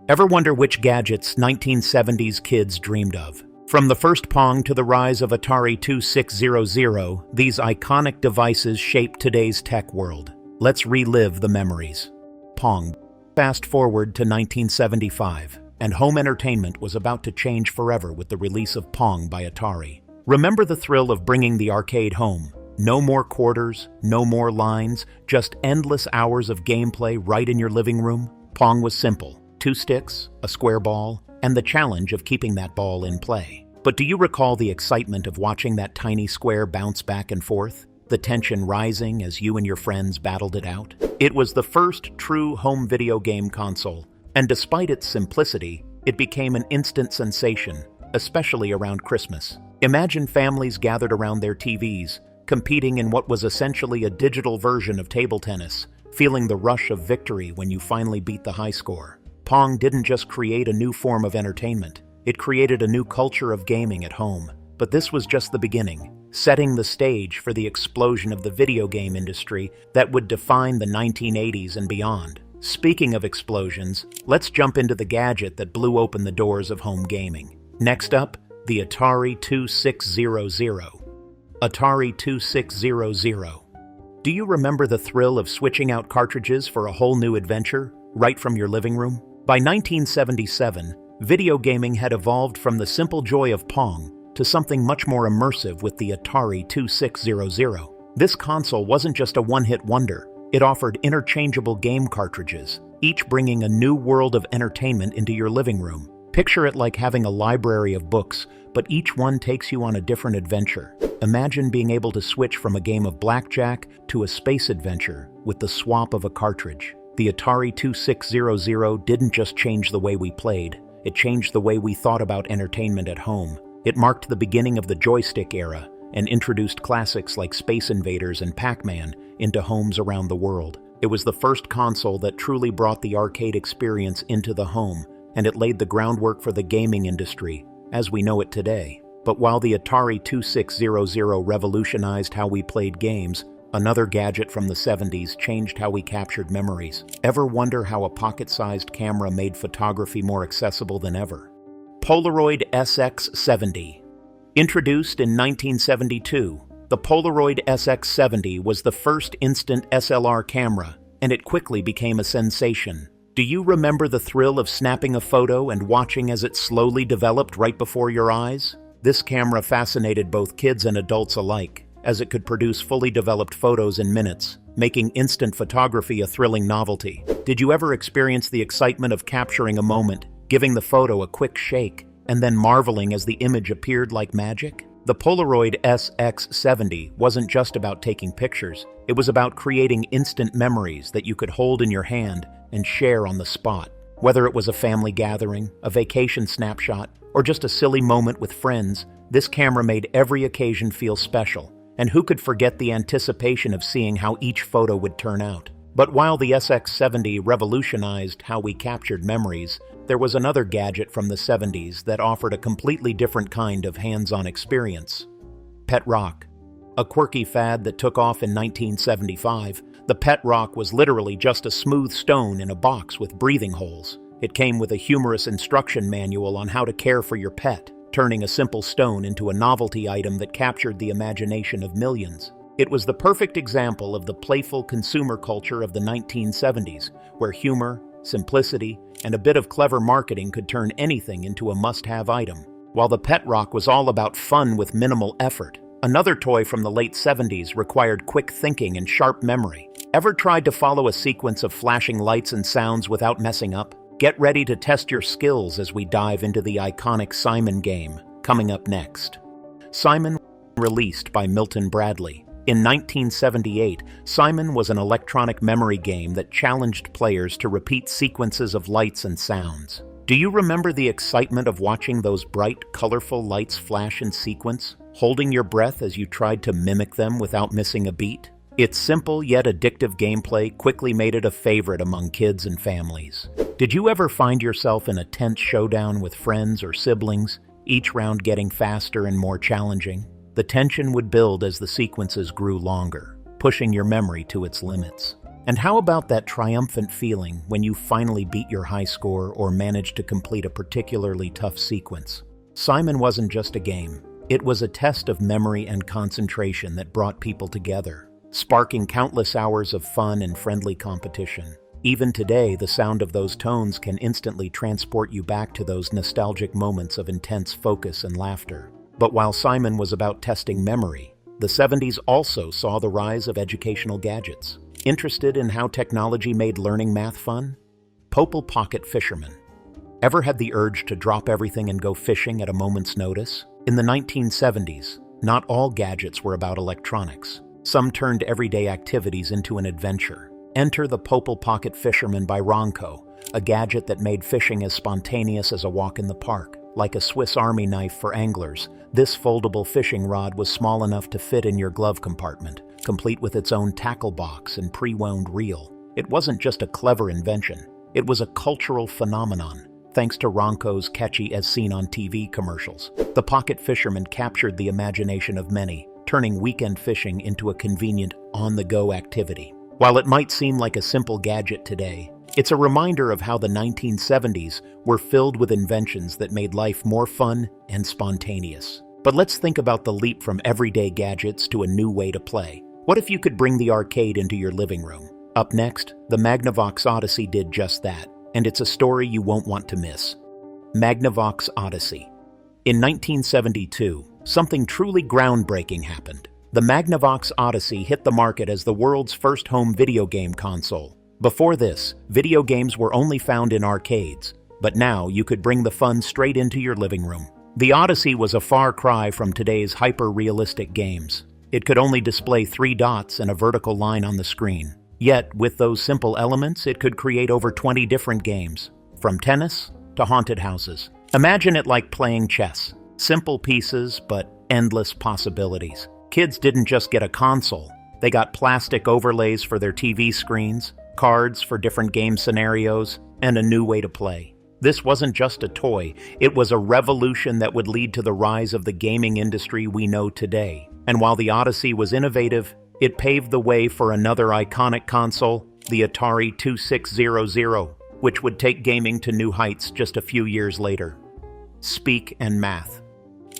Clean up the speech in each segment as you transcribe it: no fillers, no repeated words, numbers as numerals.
Ever wonder which gadgets 1970s kids dreamed of? From the first Pong to the rise of Atari 2600, these iconic devices shaped today's tech world. Let's relive the memories. Pong. Fast forward to 1975, and home entertainment was about to change forever with the release of Pong by Atari. Remember the thrill of bringing the arcade home? No more quarters, no more lines, just endless hours of gameplay right in your living room? Pong was simple. 2 sticks, a square ball, and the challenge of keeping that ball in play. But do you recall the excitement of watching that tiny square bounce back and forth? The tension rising as you and your friends battled it out? It was the first true home video game console, and despite its simplicity, it became an instant sensation, especially around Christmas. Imagine families gathered around their TVs, competing in what was essentially a digital version of table tennis, feeling the rush of victory when you finally beat the high score. Pong didn't just create a new form of entertainment, it created a new culture of gaming at home. But this was just the beginning, setting the stage for the explosion of the video game industry that would define the 1980s and beyond. Speaking of explosions, let's jump into the gadget that blew open the doors of home gaming. Next up, the Atari 2600. Atari 2600. Do you remember the thrill of switching out cartridges for a whole new adventure, right from your living room? By 1977, video gaming had evolved from the simple joy of Pong to something much more immersive with the Atari 2600. This console wasn't just a one-hit wonder, it offered interchangeable game cartridges, each bringing a new world of entertainment into your living room. Picture it like having a library of books, but each one takes you on a different adventure. Imagine being able to switch from a game of blackjack to a space adventure with the swap of a cartridge. The Atari 2600 didn't just change the way we played, it changed the way we thought about entertainment at home. It marked the beginning of the joystick era and introduced classics like Space Invaders and Pac-Man into homes around the world. It was the first console that truly brought the arcade experience into the home, and it laid the groundwork for the gaming industry as we know it today. But while the Atari 2600 revolutionized how we played games, another gadget from the 70s changed how we captured memories. Ever wonder how a pocket-sized camera made photography more accessible than ever? Polaroid SX-70. Introduced in 1972, the Polaroid SX-70 was the first instant SLR camera, and it quickly became a sensation. Do you remember the thrill of snapping a photo and watching as it slowly developed right before your eyes? This camera fascinated both kids and adults alike, as it could produce fully developed photos in minutes, making instant photography a thrilling novelty. Did you ever experience the excitement of capturing a moment, giving the photo a quick shake, and then marveling as the image appeared like magic? The Polaroid SX-70 wasn't just about taking pictures, it was about creating instant memories that you could hold in your hand and share on the spot. Whether it was a family gathering, a vacation snapshot, or just a silly moment with friends, this camera made every occasion feel special. And who could forget the anticipation of seeing how each photo would turn out? But while the SX-70 revolutionized how we captured memories, there was another gadget from the 70s that offered a completely different kind of hands-on experience. Pet Rock. A quirky fad that took off in 1975, the Pet Rock was literally just a smooth stone in a box with breathing holes. It came with a humorous instruction manual on how to care for your pet, turning a simple stone into a novelty item that captured the imagination of millions. It was the perfect example of the playful consumer culture of the 1970s, where humor, simplicity, and a bit of clever marketing could turn anything into a must-have item. While the Pet Rock was all about fun with minimal effort, another toy from the late 70s required quick thinking and sharp memory. Ever tried to follow a sequence of flashing lights and sounds without messing up? Get ready to test your skills as we dive into the iconic Simon game, coming up next. Simon, released by Milton Bradley. In 1978, Simon was an electronic memory game that challenged players to repeat sequences of lights and sounds. Do you remember the excitement of watching those bright, colorful lights flash in sequence, holding your breath as you tried to mimic them without missing a beat? Its simple yet addictive gameplay quickly made it a favorite among kids and families. Did you ever find yourself in a tense showdown with friends or siblings, each round getting faster and more challenging? The tension would build as the sequences grew longer, pushing your memory to its limits. And how about that triumphant feeling when you finally beat your high score or managed to complete a particularly tough sequence? Simon wasn't just a game. It was a test of memory and concentration that brought people together, sparking countless hours of fun and friendly competition. Even today, the sound of those tones can instantly transport you back to those nostalgic moments of intense focus and laughter. But while Simon was about testing memory, the 70s also saw the rise of educational gadgets. Interested in how technology made learning math fun? Pocket Fisherman. Ever had the urge to drop everything and go fishing at a moment's notice? In the 1970s, not all gadgets were about electronics. Some turned everyday activities into an adventure. Enter the Pocket Fisherman by Ronco, a gadget that made fishing as spontaneous as a walk in the park. Like a Swiss Army knife for anglers, this foldable fishing rod was small enough to fit in your glove compartment, complete with its own tackle box and pre-wound reel. It wasn't just a clever invention, it was a cultural phenomenon, thanks to Ronco's catchy as seen on TV commercials. The Pocket Fisherman captured the imagination of many, turning weekend fishing into a convenient, on-the-go activity. While it might seem like a simple gadget today, it's a reminder of how the 1970s were filled with inventions that made life more fun and spontaneous. But let's think about the leap from everyday gadgets to a new way to play. What if you could bring the arcade into your living room? Up next, the Magnavox Odyssey did just that, and it's a story you won't want to miss. Magnavox Odyssey. In 1972, something truly groundbreaking happened. The Magnavox Odyssey hit the market as the world's first home video game console. Before this, video games were only found in arcades, but now you could bring the fun straight into your living room. The Odyssey was a far cry from today's hyper-realistic games. It could only display 3 dots and a vertical line on the screen. Yet, with those simple elements, it could create over 20 different games, from tennis to haunted houses. Imagine it like playing chess. Simple pieces, but endless possibilities. Kids didn't just get a console. They got plastic overlays for their TV screens, cards for different game scenarios, and a new way to play. This wasn't just a toy, it was a revolution that would lead to the rise of the gaming industry we know today. And while the Odyssey was innovative, it paved the way for another iconic console, the Atari 2600, which would take gaming to new heights just a few years later. Speak and Math.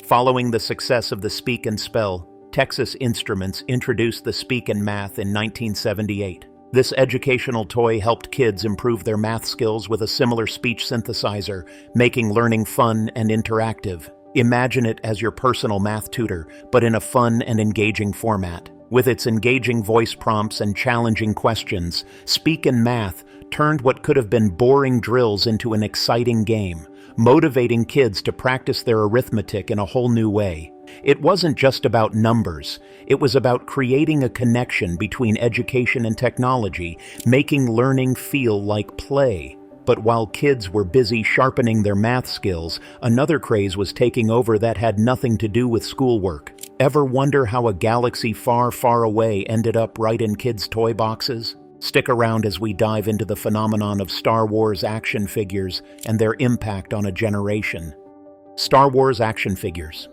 Following the success of the Speak and Spell, Texas Instruments introduced the Speak and Math in 1978. This educational toy helped kids improve their math skills with a similar speech synthesizer, making learning fun and interactive. Imagine it as your personal math tutor, but in a fun and engaging format. With its engaging voice prompts and challenging questions, Speak and Math turned what could have been boring drills into an exciting game, motivating kids to practice their arithmetic in a whole new way. It wasn't just about numbers, it was about creating a connection between education and technology, making learning feel like play. But while kids were busy sharpening their math skills, another craze was taking over that had nothing to do with schoolwork. Ever wonder how a galaxy far, far away ended up right in kids' toy boxes? Stick around as we dive into the phenomenon of Star Wars action figures and their impact on a generation. Star Wars action figures.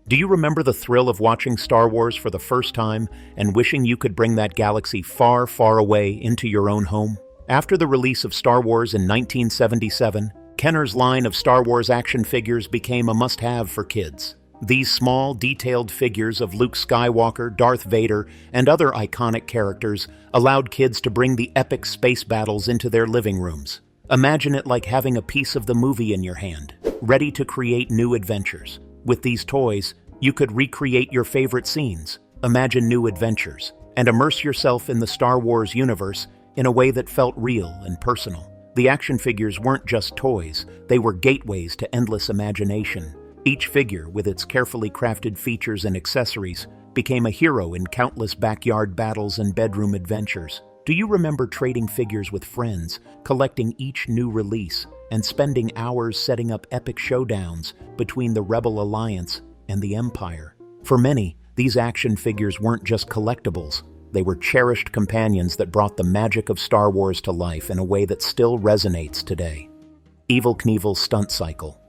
Do you remember the thrill of watching Star Wars for the first time and wishing you could bring that galaxy far, far away into your own home? After the release of Star Wars in 1977, Kenner's line of Star Wars action figures became a must-have for kids. These small, detailed figures of Luke Skywalker, Darth Vader, and other iconic characters allowed kids to bring the epic space battles into their living rooms. Imagine it like having a piece of the movie in your hand, ready to create new adventures. With these toys, you could recreate your favorite scenes, imagine new adventures, and immerse yourself in the Star Wars universe in a way that felt real and personal. The action figures weren't just toys, they were gateways to endless imagination. Each figure, with its carefully crafted features and accessories, became a hero in countless backyard battles and bedroom adventures. Do you remember trading figures with friends, collecting each new release, and spending hours setting up epic showdowns between the Rebel Alliance and the Empire? For many, these action figures weren't just collectibles. They were cherished companions that brought the magic of Star Wars to life in a way that still resonates today. Evel Knievel's stunt cycle.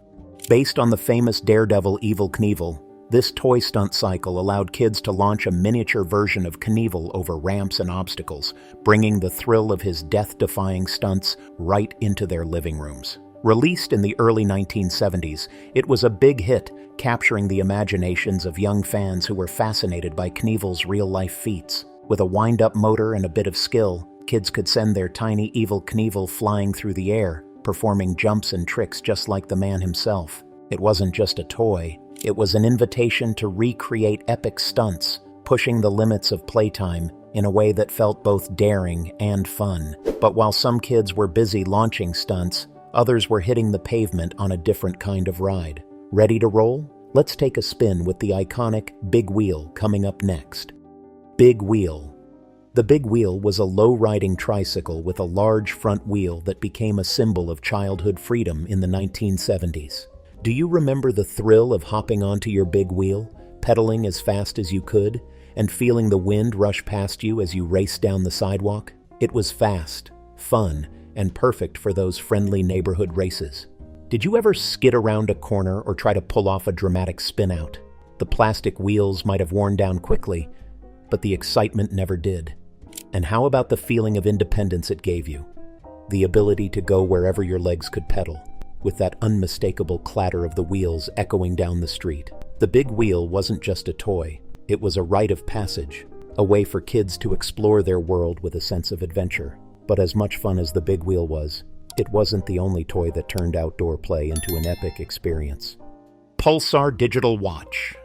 Based on the famous daredevil Evel Knievel, This toy stunt cycle allowed kids to launch a miniature version of Knievel over ramps and obstacles, bringing the thrill of his death-defying stunts right into their living rooms. Released in the early 1970s, it was a big hit, capturing the imaginations of young fans who were fascinated by Knievel's real-life feats. With a wind-up motor and a bit of skill, kids could send their tiny Evel Knievel flying through the air, performing jumps and tricks just like the man himself. It wasn't just a toy, it was an invitation to recreate epic stunts, pushing the limits of playtime in a way that felt both daring and fun. But while some kids were busy launching stunts, others were hitting the pavement on a different kind of ride. Ready to roll? Let's take a spin with the iconic Big Wheel coming up next. Big Wheel. The Big Wheel was a low-riding tricycle with a large front wheel that became a symbol of childhood freedom in the 1970s. Do you remember the thrill of hopping onto your big wheel, pedaling as fast as you could, and feeling the wind rush past you as you raced down the sidewalk? It was fast, fun, and perfect for those friendly neighborhood races. Did you ever skid around a corner or try to pull off a dramatic spin-out? The plastic wheels might have worn down quickly, but the excitement never did. And how about the feeling of independence it gave you? The ability to go wherever your legs could pedal, with that unmistakable clatter of the wheels echoing down the street. The Big Wheel wasn't just a toy, it was a rite of passage, a way for kids to explore their world with a sense of adventure. But as much fun as the Big Wheel was, it wasn't the only toy that turned outdoor play into an epic experience. Pulsar Digital Watch.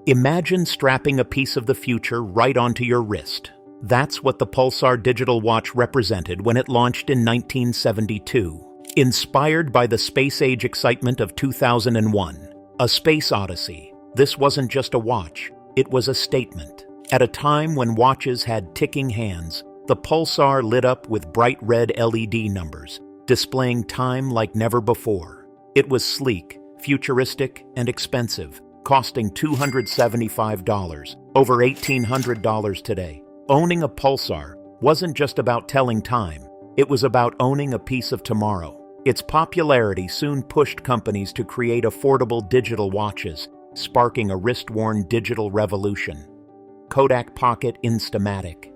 Imagine strapping a piece of the future right onto your wrist. That's what the Pulsar Digital Watch represented when it launched in 1972. Inspired by the space-age excitement of 2001, A Space Odyssey, this wasn't just a watch, it was a statement. At a time when watches had ticking hands, the Pulsar lit up with bright red LED numbers, displaying time like never before. It was sleek, futuristic, and expensive, costing $275, over $1,800 today. Owning a Pulsar wasn't just about telling time, it was about owning a piece of tomorrow. Its popularity soon pushed companies to create affordable digital watches, sparking a wrist-worn digital revolution. Kodak Pocket Instamatic.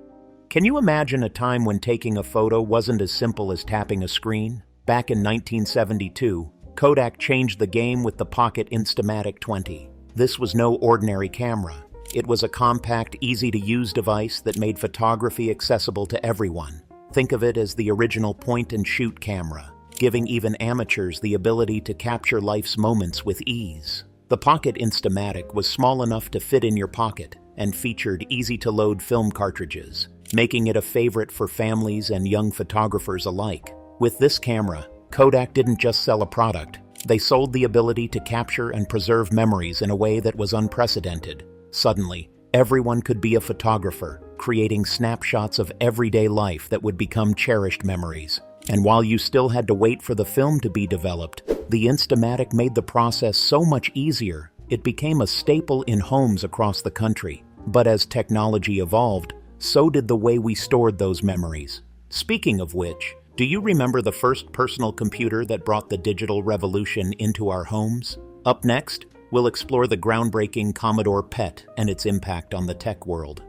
Can you imagine a time when taking a photo wasn't as simple as tapping a screen? Back in 1972, Kodak changed the game with the Pocket Instamatic 20. This was no ordinary camera. It was a compact, easy-to-use device that made photography accessible to everyone. Think of it as the original point-and-shoot camera, giving even amateurs the ability to capture life's moments with ease. The Pocket Instamatic was small enough to fit in your pocket and featured easy-to-load film cartridges, making it a favorite for families and young photographers alike. With this camera, Kodak didn't just sell a product, they sold the ability to capture and preserve memories in a way that was unprecedented. Suddenly, everyone could be a photographer, creating snapshots of everyday life that would become cherished memories. And while you still had to wait for the film to be developed, the Instamatic made the process so much easier, it became a staple in homes across the country. But as technology evolved, so did the way we stored those memories. Speaking of which, do you remember the first personal computer that brought the digital revolution into our homes? Up next, we'll explore the groundbreaking Commodore PET and its impact on the tech world.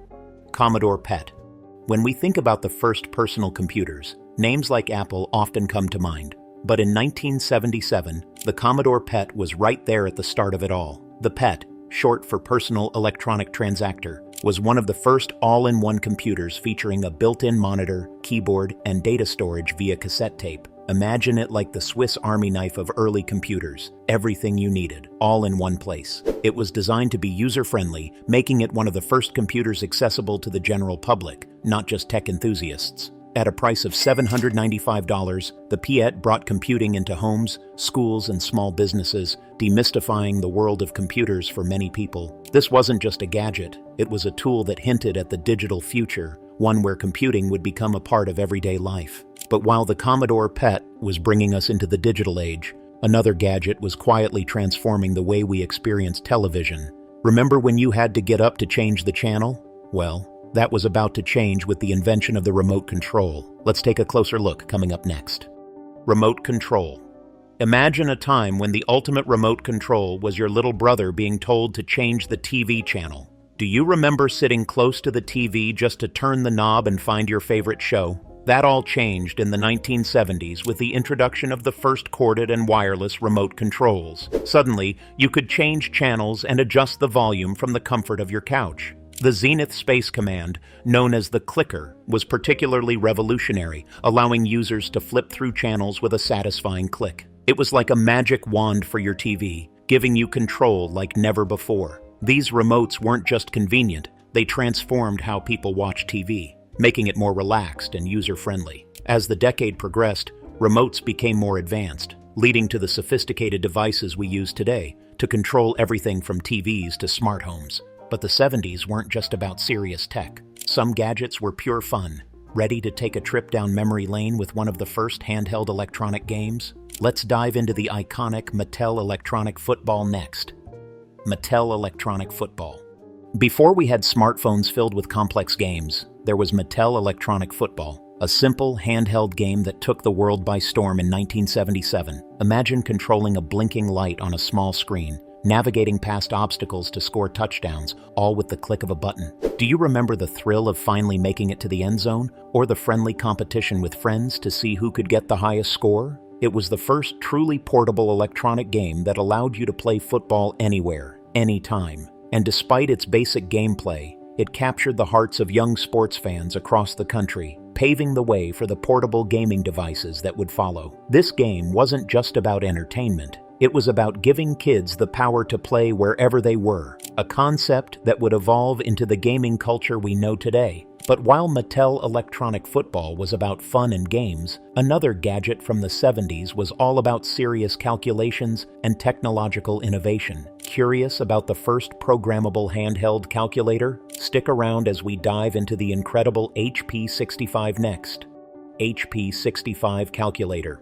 Commodore PET. When we think about the first personal computers, names like Apple often come to mind. But in 1977, the Commodore PET was right there at the start of it all. The PET, short for Personal Electronic Transactor, was one of the first all-in-one computers featuring a built-in monitor, keyboard, and data storage via cassette tape. Imagine it like the Swiss Army knife of early computers. Everything you needed, all in one place. It was designed to be user-friendly, making it one of the first computers accessible to the general public, not just tech enthusiasts. At a price of $795, the PET brought computing into homes, schools, and small businesses, demystifying the world of computers for many people. This wasn't just a gadget, it was a tool that hinted at the digital future, one where computing would become a part of everyday life. But while the Commodore PET was bringing us into the digital age, another gadget was quietly transforming the way we experience television. Remember when you had to get up to change the channel? Well, that was about to change with the invention of the remote control. Let's take a closer look coming up next. Remote control. Imagine a time when the ultimate remote control was your little brother being told to change the TV channel. Do you remember sitting close to the TV just to turn the knob and find your favorite show? That all changed in the 1970s with the introduction of the first corded and wireless remote controls. Suddenly, you could change channels and adjust the volume from the comfort of your couch. The Zenith Space Command, known as the clicker, was particularly revolutionary, allowing users to flip through channels with a satisfying click. It was like a magic wand for your TV, giving you control like never before. These remotes weren't just convenient, they transformed how people watch TV, making it more relaxed and user-friendly. As the decade progressed, remotes became more advanced, leading to the sophisticated devices we use today to control everything from TVs to smart homes. But the 70s weren't just about serious tech. Some gadgets were pure fun. Ready to take a trip down memory lane with one of the first handheld electronic games? Let's dive into the iconic Mattel electronic football next. Mattel electronic football. Before we had smartphones filled with complex games, there was Mattel electronic football, a simple handheld game that took the world by storm in 1977. Imagine controlling a blinking light on a small screen, navigating past obstacles to score touchdowns, all with the click of a button. Do you remember the thrill of finally making it to the end zone, or the friendly competition with friends to see who could get the highest score? It was the first truly portable electronic game that allowed you to play football anywhere, anytime. And despite its basic gameplay, it captured the hearts of young sports fans across the country, paving the way for the portable gaming devices that would follow. This game wasn't just about entertainment. It was about giving kids the power to play wherever they were, a concept that would evolve into the gaming culture we know today. But while Mattel electronic football was about fun and games, another gadget from the 70s was all about serious calculations and technological innovation. Curious about the first programmable handheld calculator? Stick around as we dive into the incredible HP 65 next. HP 65 calculator.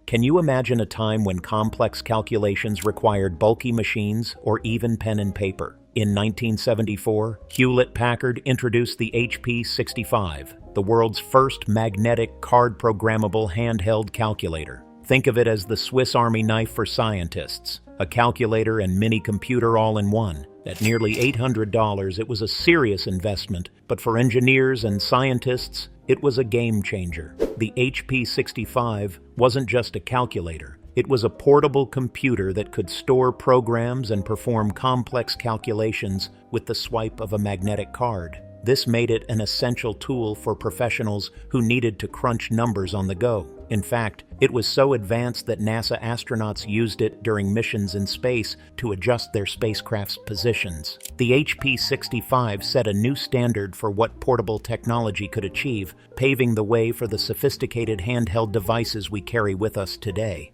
Can you imagine a time when complex calculations required bulky machines or even pen and paper? In 1974, Hewlett-Packard introduced the HP 65, the world's first magnetic card-programmable handheld calculator. Think of it as the Swiss Army knife for scientists, a calculator and mini-computer all in one. At nearly $800, it was a serious investment, but for engineers and scientists, it was a game changer. The HP 65 wasn't just a calculator. It was a portable computer that could store programs and perform complex calculations with the swipe of a magnetic card. This made it an essential tool for professionals who needed to crunch numbers on the go. In fact, it was so advanced that NASA astronauts used it during missions in space to adjust their spacecraft's positions. The HP 65 set a new standard for what portable technology could achieve, paving the way for the sophisticated handheld devices we carry with us today.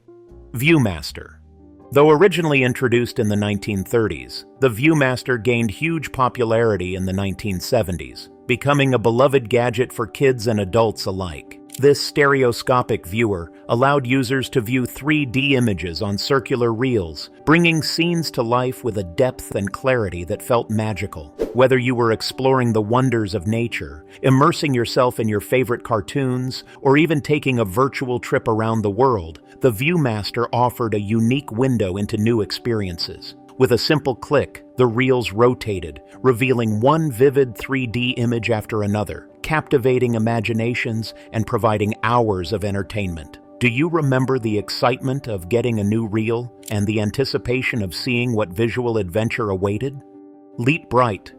ViewMaster. Though originally introduced in the 1930s, the ViewMaster gained huge popularity in the 1970s, becoming a beloved gadget for kids and adults alike. This stereoscopic viewer allowed users to view 3D images on circular reels, bringing scenes to life with a depth and clarity that felt magical. Whether you were exploring the wonders of nature, immersing yourself in your favorite cartoons, or even taking a virtual trip around the world, the ViewMaster offered a unique window into new experiences. With a simple click, the reels rotated, revealing one vivid 3D image after another, captivating imaginations and providing hours of entertainment. Do you remember the excitement of getting a new reel and the anticipation of seeing what visual adventure awaited? Lite-Brite.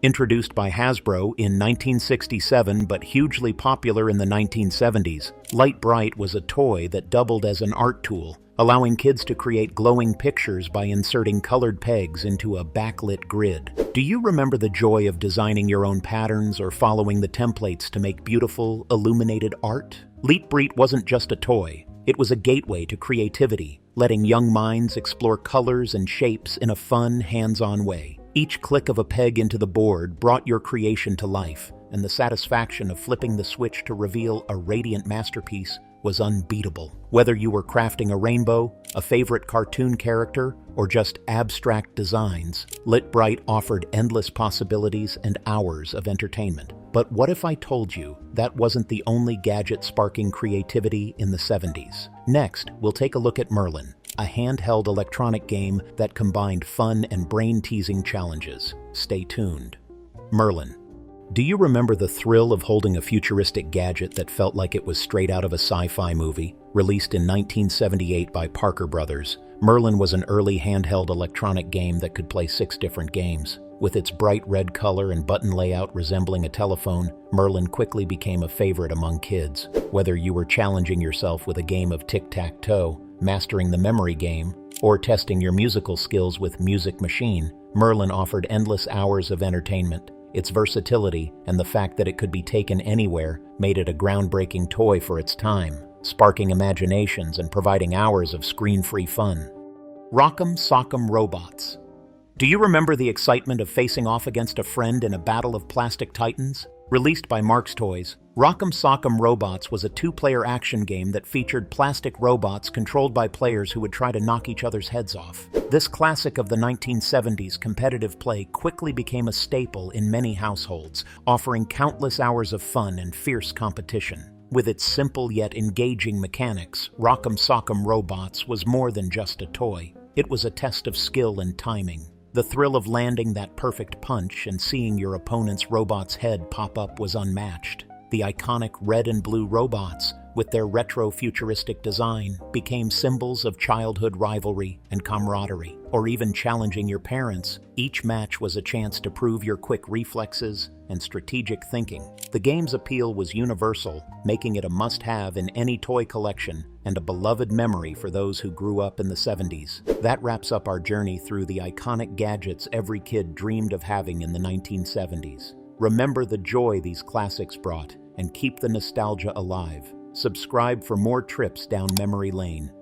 Introduced by Hasbro in 1967 but hugely popular in the 1970s, Lite-Brite was a toy that doubled as an art tool, allowing kids to create glowing pictures by inserting colored pegs into a backlit grid. Do you remember the joy of designing your own patterns or following the templates to make beautiful, illuminated art? Lite-Brite wasn't just a toy. It was a gateway to creativity, letting young minds explore colors and shapes in a fun, hands-on way. Each click of a peg into the board brought your creation to life, and the satisfaction of flipping the switch to reveal a radiant masterpiece was unbeatable. Whether you were crafting a rainbow, a favorite cartoon character, or just abstract designs, Lite-Brite offered endless possibilities and hours of entertainment. But what if I told you that wasn't the only gadget sparking creativity in the 70s? Next, we'll take a look at Merlin, a handheld electronic game that combined fun and brain-teasing challenges. Stay tuned. Merlin. Do you remember the thrill of holding a futuristic gadget that felt like it was straight out of a sci-fi movie? Released in 1978 by Parker Brothers, Merlin was an early handheld electronic game that could play 6 different games. With its bright red color and button layout resembling a telephone, Merlin quickly became a favorite among kids. Whether you were challenging yourself with a game of tic-tac-toe, mastering the memory game, or testing your musical skills with Music Machine, Merlin offered endless hours of entertainment. Its versatility and the fact that it could be taken anywhere made it a groundbreaking toy for its time, sparking imaginations and providing hours of screen-free fun. Rock'em Sock'em Robots. Do you remember the excitement of facing off against a friend in a battle of plastic titans? Released by Mark's Toys, Rock'em Sock'em Robots was a 2-player action game that featured plastic robots controlled by players who would try to knock each other's heads off. This classic of the 1970s competitive play quickly became a staple in many households, offering countless hours of fun and fierce competition. With its simple yet engaging mechanics, Rock'em Sock'em Robots was more than just a toy. It was a test of skill and timing. The thrill of landing that perfect punch and seeing your opponent's robot's head pop up was unmatched. The iconic red and blue robots, with their retro-futuristic design, became symbols of childhood rivalry and camaraderie, or even challenging your parents. Each match was a chance to prove your quick reflexes and strategic thinking. The game's appeal was universal, making it a must-have in any toy collection and a beloved memory for those who grew up in the 70s. That wraps up our journey through the iconic gadgets every kid dreamed of having in the 1970s. Remember the joy these classics brought and keep the nostalgia alive. Subscribe for more trips down memory lane.